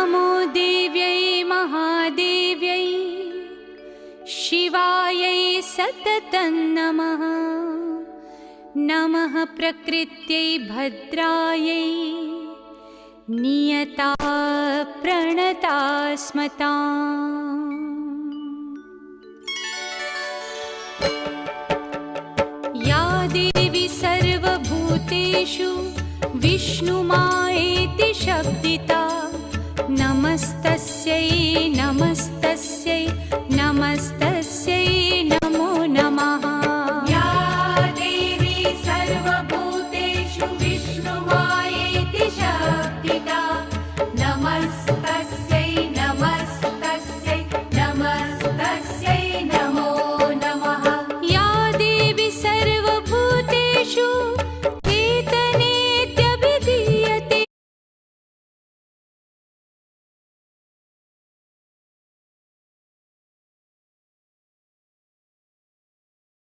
नमो देव्यै महादेव्यै शिवायै सततं नमः। नमः प्रकृत्यै भद्रायै नियता प्रणता स्मताम्। या देवी सर्वभूतेषु विष्णुमायेति शब्दिता नमस्तस्यै नमस्तस्यै नमस्तस्यै नमो नमः।